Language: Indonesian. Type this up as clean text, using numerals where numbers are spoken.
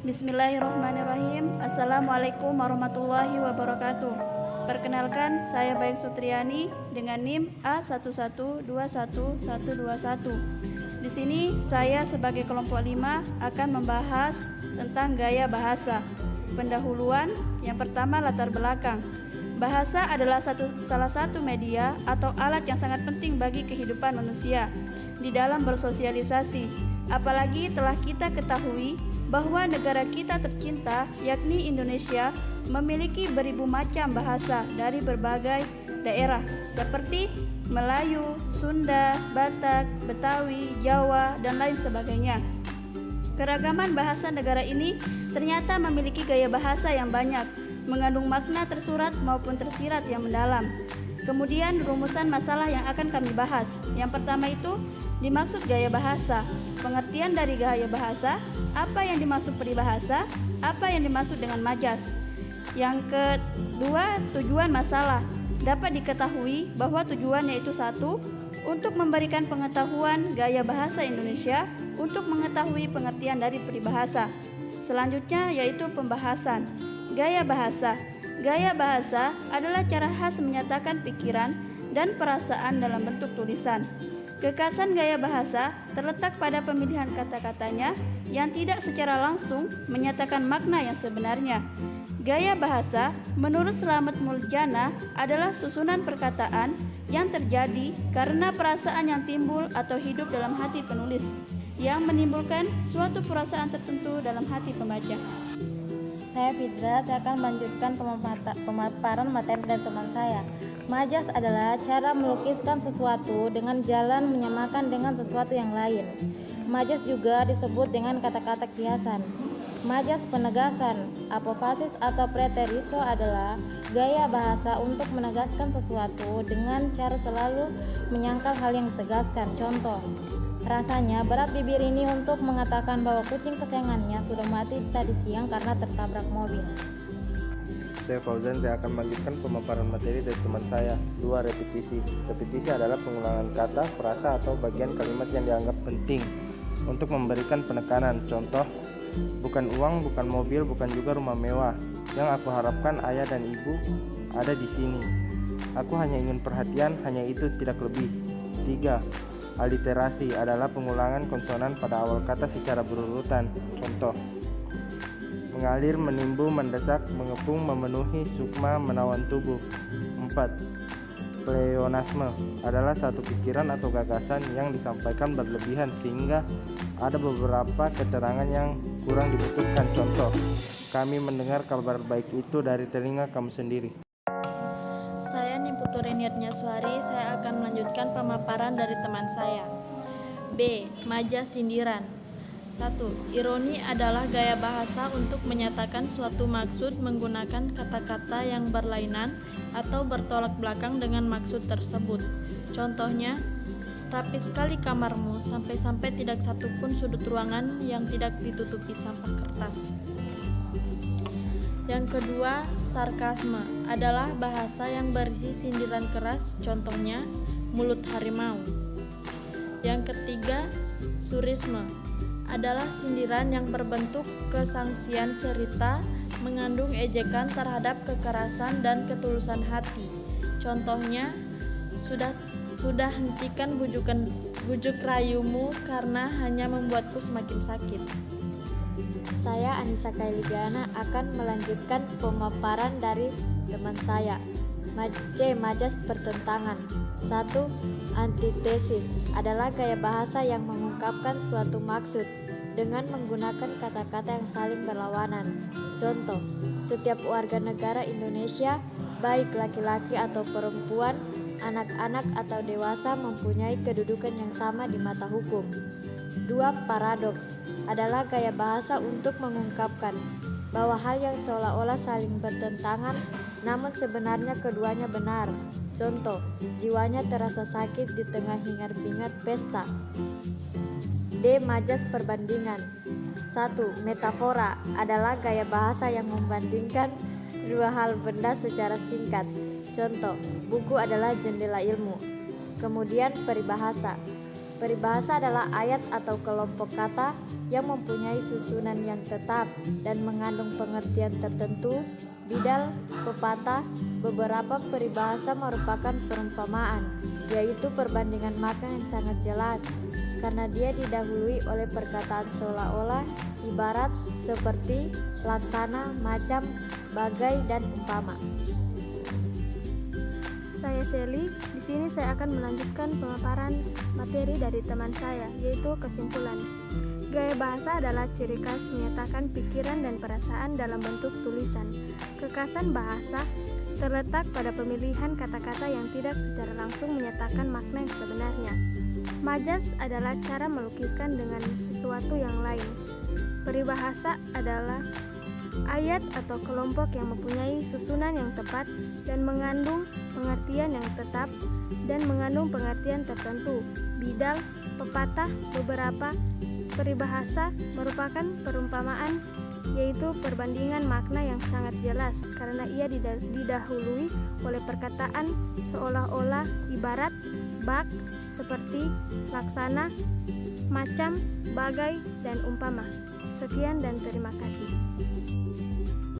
Bismillahirrahmanirrahim. Assalamualaikum warahmatullahi wabarakatuh. Perkenalkan, saya Baik Sutriani dengan NIM A1121121. Di sini saya sebagai kelompok 5 akan membahas tentang gaya bahasa. Pendahuluan, yang pertama latar belakang. Bahasa adalah salah satu media atau alat yang sangat penting bagi kehidupan manusia di dalam bersosialisasi. Apalagi telah kita ketahui bahwa negara kita tercinta, yakni Indonesia, memiliki beribu macam bahasa dari berbagai daerah seperti Melayu, Sunda, Batak, Betawi, Jawa, dan lain sebagainya. Keragaman bahasa negara ini ternyata memiliki gaya bahasa yang banyak, mengandung makna tersurat maupun tersirat yang mendalam. Kemudian rumusan masalah yang akan kami bahas. Yang pertama itu dimaksud gaya bahasa, pengertian dari gaya bahasa, apa yang dimaksud peribahasa, apa yang dimaksud dengan majas. Yang kedua, tujuan masalah. Dapat diketahui bahwa tujuannya itu satu, untuk memberikan pengetahuan gaya bahasa Indonesia, untuk mengetahui pengertian dari peribahasa. Selanjutnya yaitu pembahasan. Gaya bahasa. Gaya bahasa adalah cara khas menyatakan pikiran dan perasaan dalam bentuk tulisan. Kekhasan gaya bahasa terletak pada pemilihan kata-katanya yang tidak secara langsung menyatakan makna yang sebenarnya. Gaya bahasa menurut Slamet Muljana adalah susunan perkataan yang terjadi karena perasaan yang timbul atau hidup dalam hati penulis, yang menimbulkan suatu perasaan tertentu dalam hati pembaca. Saya Fidra, saya akan melanjutkan pemaparan materi dari teman saya. Majas adalah cara melukiskan sesuatu dengan jalan menyamakan dengan sesuatu yang lain. Majas juga disebut dengan kata-kata kiasan. Majas penegasan, apofasis atau preteriso adalah gaya bahasa untuk menegaskan sesuatu dengan cara selalu menyangkal hal yang ditegaskan. Contoh, rasanya berat bibir ini untuk mengatakan bahwa kucing kesayangannya sudah mati tadi siang karena tertabrak mobil. Saya Fauzan, saya akan melanjutkan pemaparan materi dari teman saya. 2. Repetisi. Repetisi adalah pengulangan kata, frasa, atau bagian kalimat yang dianggap penting untuk memberikan penekanan. Contoh, bukan uang, bukan mobil, bukan juga rumah mewah. Yang aku harapkan ayah dan ibu ada di sini. Aku hanya ingin perhatian, hanya itu, tidak lebih. 3. Aliterasi adalah pengulangan konsonan pada awal kata secara berurutan. Contoh, mengalir, menimbu, mendesak, mengepung, memenuhi, sukma, menawan tubuh. 4. Pleonasme adalah satu pikiran atau gagasan yang disampaikan berlebihan sehingga ada beberapa keterangan yang kurang dibutuhkan. Contoh, kami mendengar kabar baik itu dari telinga kamu sendiri. Saya Niputu Reniatnya Suhari, saya akan melanjutkan pemaparan dari teman saya. B. Majas sindiran. 1. Ironi adalah gaya bahasa untuk menyatakan suatu maksud menggunakan kata-kata yang berlainan atau bertolak belakang dengan maksud tersebut. Contohnya, rapi sekali kamarmu, sampai-sampai tidak satupun sudut ruangan yang tidak ditutupi sampah kertas. Yang kedua, sarkasme adalah bahasa yang berisi sindiran keras, contohnya mulut harimau. Yang ketiga, surisme adalah sindiran yang berbentuk kesangsian cerita, mengandung ejekan terhadap kekerasan dan ketulusan hati. Contohnya, sudah hentikan bujuk rayumu karena hanya membuatku semakin sakit. Saya Anissa Kailidiana akan melanjutkan pemaparan dari teman saya. Majas pertentangan. 1. Antitesis adalah gaya bahasa yang mengungkapkan suatu maksud dengan menggunakan kata-kata yang saling berlawanan. Contoh, setiap warga negara Indonesia, baik laki-laki atau perempuan, anak-anak atau dewasa, mempunyai kedudukan yang sama di mata hukum. 2. Paradoks adalah gaya bahasa untuk mengungkapkan bahwa hal yang seolah-olah saling bertentangan namun sebenarnya keduanya benar. Contoh, jiwanya terasa sakit di tengah hingar-bingar pesta. D. Majas perbandingan. 1. Metafora adalah gaya bahasa yang membandingkan dua hal benda secara singkat. Contoh, buku adalah jendela ilmu. Kemudian peribahasa. Peribahasa adalah ayat atau kelompok kata yang mempunyai susunan yang tetap dan mengandung pengertian tertentu. Bidal, pepatah, beberapa peribahasa merupakan perumpamaan, yaitu perbandingan makna yang sangat jelas, karena dia didahului oleh perkataan seolah-olah, ibarat, seperti, laksana, macam, bagai, dan umpama. Saya Seli. Di sini saya akan melanjutkan pemaparan materi dari teman saya, yaitu kesimpulan. Gaya bahasa adalah ciri khas menyatakan pikiran dan perasaan dalam bentuk tulisan. Kekhasan bahasa terletak pada pemilihan kata-kata yang tidak secara langsung menyatakan makna yang sebenarnya. Majas adalah cara melukiskan dengan sesuatu yang lain. Peribahasa adalah ayat atau kelompok yang mempunyai susunan yang tepat dan mengandung pengertian yang tetap dan mengandung pengertian tertentu. Bidal, pepatah, beberapa peribahasa merupakan perumpamaan, yaitu perbandingan makna yang sangat jelas karena ia didahului oleh perkataan seolah-olah, ibarat, bak, seperti, laksana, macam, bagai, dan umpama. Sekian dan terima kasih.